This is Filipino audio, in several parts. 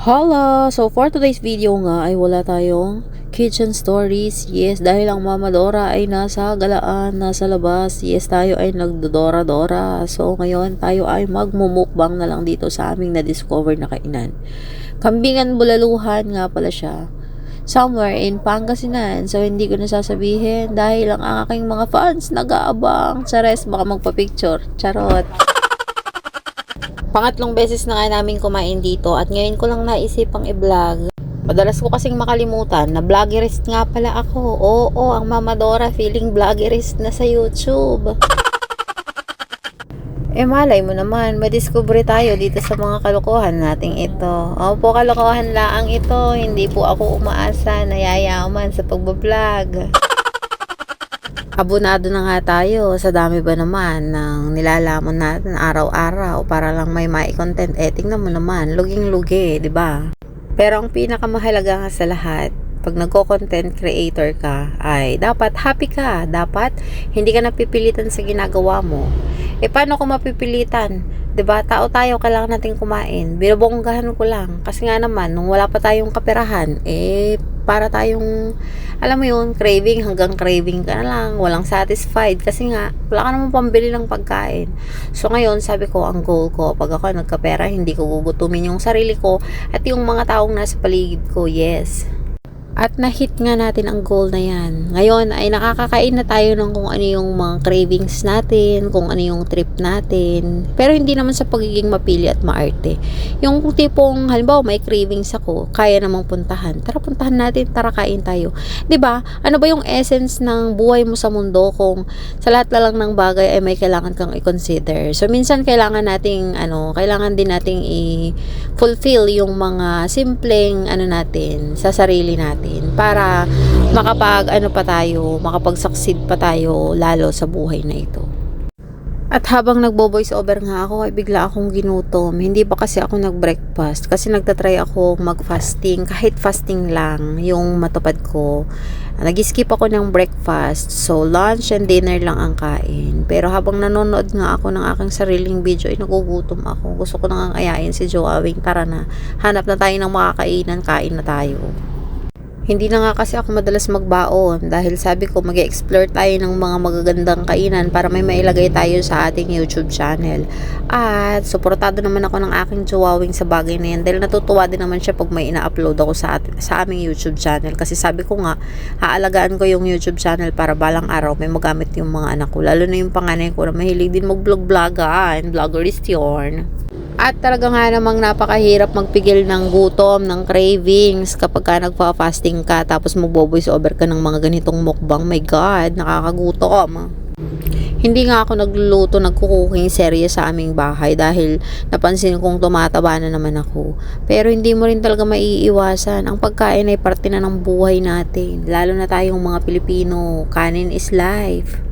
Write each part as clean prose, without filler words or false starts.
Hello! So for today's video nga ay wala tayong kitchen stories. Yes, dahil ang Mama Dora ay nasa galaan, nasa labas. Yes, tayo ay nagdodora-dora. So ngayon tayo ay magmumukbang na lang dito sa aming na-discover na kainan. Kambingan bulaluhan nga pala siya. Somewhere in Pangasinan. So hindi ko nasasabihin dahil ang aking mga fans nag-aabang. Chares, baka magpa-picture. Charot! Pangatlong beses na nga namin kumain dito at ngayon ko lang naisipang i-vlog. Madalas ko kasing makalimutan na vloggerist nga pala ako. Oo, ang Mama Dora feeling vloggerist na sa YouTube. Malay mo naman, madiscover tayo dito sa mga kalokohan nating ito. Opo, kalokohan laang ito. Hindi po ako umaasa na yayaman sa pagbablog. Abonado na nga tayo sa dami ba naman ng nilalamon natin araw-araw para lang may mai-content. Tingnan mo naman, luging-lugi, 'di ba? Pero ang pinakamahalaga nga sa lahat, pag nagko-content creator ka, ay dapat happy ka, dapat hindi ka napipilitan sa ginagawa mo. Paano kung mapipilitan? 'Di ba? Tao tayo, kailangan nating kumain. Binobonggahan ko lang kasi nga naman nung wala pa tayong kaperahan, para tayong, alam mo yun, craving hanggang craving ka na lang, walang satisfied kasi nga wala ka namang pambili ng pagkain. So ngayon sabi ko, ang goal ko pag ako nagkapera, hindi ko gugutumin yung sarili ko at yung mga taong nasa paligid ko. Yes, at na-hit nga natin ang goal na yan. Ngayon ay nakakakain na tayo ng kung ano yung mga cravings natin, kung ano yung trip natin. Pero hindi naman sa pagiging mapili at maarte. Yung tipong, halimbawa may cravings ako, kaya namang puntahan. Tara puntahan natin, tara kain tayo. 'Di ba? Ano ba yung essence ng buhay mo sa mundo kung sa lahat na lang ng bagay ay may kailangan kang i-consider. So minsan kailangan din nating i-fulfill yung mga simpleng natin sa sarili natin para makapag-succeed pa tayo lalo sa buhay na ito. At habang nagbo-voice over nga ako ay bigla akong ginutom. Hindi pa kasi ako nag-breakfast kasi nagtatry ako mag-fasting, kahit fasting lang yung matupad ko. Nag-skip ako ng breakfast, so lunch and dinner lang ang kain. Pero habang nanonood nga ako ng aking sariling video ay nagugutom ako. Gusto ko nang ayain si Joawing, tara na, hanap na tayo ng makakainan, kain na tayo. Hindi na nga kasi ako madalas magbaon dahil sabi ko mag-explore tayo ng mga magagandang kainan para may mailagay tayo sa ating YouTube channel. At suportado naman ako ng aking Joawing sa bagay na yan dahil natutuwa din naman siya pag may ina-upload ako sa aming YouTube channel. Kasi sabi ko nga, haalagaan ko yung YouTube channel para balang araw may magamit yung mga anak ko. Lalo na yung panganay ko na mahilig din mag-vlog-vlogan. Vloggerist yun. At talaga nga namang napakahirap magpigil ng gutom, ng cravings kapag ka nagpa-fasting ka tapos magbo-voice over ka ng mga ganitong mukbang. My God, nakakagutom. Hindi nga ako nagluluto, nagkukuking serye sa aming bahay dahil napansin kong tumataba na naman ako. Pero hindi mo rin talaga maiiwasan. Ang pagkain ay parte na ng buhay natin. Lalo na tayong mga Pilipino, kanin is life.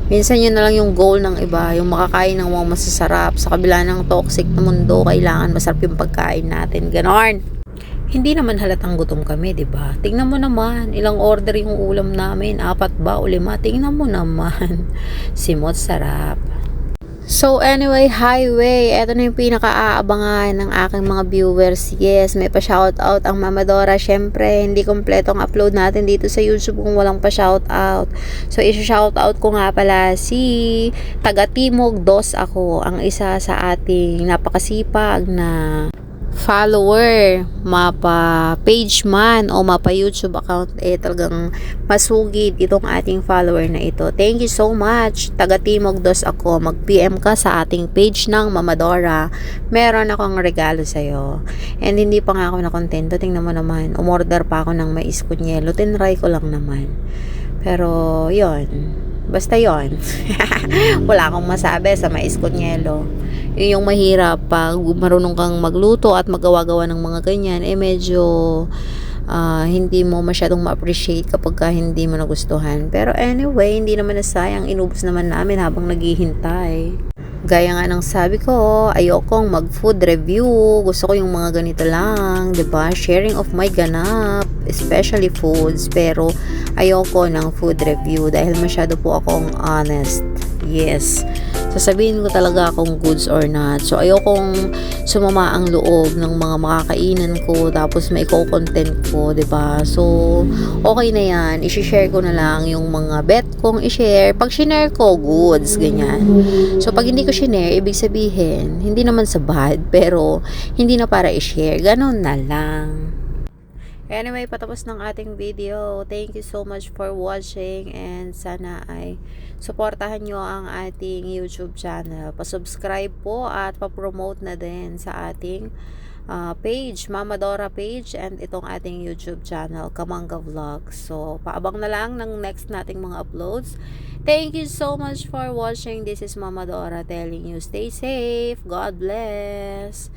Minsan yun na lang yung goal ng iba, yung makakain ng mga masasarap. Sa kabila ng toxic na mundo, kailangan masarap yung pagkain natin. Ganon. Hindi naman halatang gutom kami, 'di ba? Tingnan mo naman, ilang order yung ulam namin, 4 ba o 5? Tingnan mo naman. Simot sarap. So anyway, highway, eto na yung pinaka-aabangan ng aking mga viewers. Yes, may pa-shoutout ang Mama Dora. Syempre, hindi kompletong upload natin dito sa YouTube kung walang pa-shoutout. So i-shoutout ko nga pala si Taga Timog Dos ako, ang isa sa ating napakasipag na follower, mapa page man o mapa YouTube account, talagang masugid itong ating follower na ito. Thank you so much. Taga Timog Dos ako. Mag-PM ka sa ating page ng Mama Dora. Meron akong regalo sa'yo. And hindi pa nga ako nakontento. Tingnan mo naman, umorder pa ako ng mais kunyelo. Tinry ko lang naman. Pero, yon, basta yon. Wala akong masabi sa mais kunyelo. Yung mahirap pag marunong kang magluto at magawa-gawa ng mga ganyan, medyo hindi mo masyadong ma-appreciate kapag hindi mo nagustuhan. Pero anyway, hindi naman nasayang, inubos naman namin habang naghihintay. Gaya nga ng sabi ko, ayokong mag-food review. Gusto ko yung mga ganito lang, 'di ba? Sharing of my ganap, especially foods. Pero ayoko ng food review dahil masyado po akong honest. Yes. sasabihin ko talaga kung goods or not. So ayokong sumama ang loob ng mga makakainan ko tapos may content ko, 'di ba? So okay na 'yan. I-share ko na lang yung mga bet kong i-share. Pag shinare ko, goods, ganyan. So pag hindi ko shinare, ibig sabihin, hindi naman sa bad, pero hindi na para i-share. Ganon na lang. Anyway, patapos ng ating video. Thank you so much for watching and sana ay suportahan nyo ang ating YouTube channel. Pa-subscribe po at pa-promote na din sa ating page, Mama Dora page, and itong ating YouTube channel, Kamangga Vlogs. So, paabang na lang ng next nating mga uploads. Thank you so much for watching. This is Mama Dora telling you stay safe. God bless.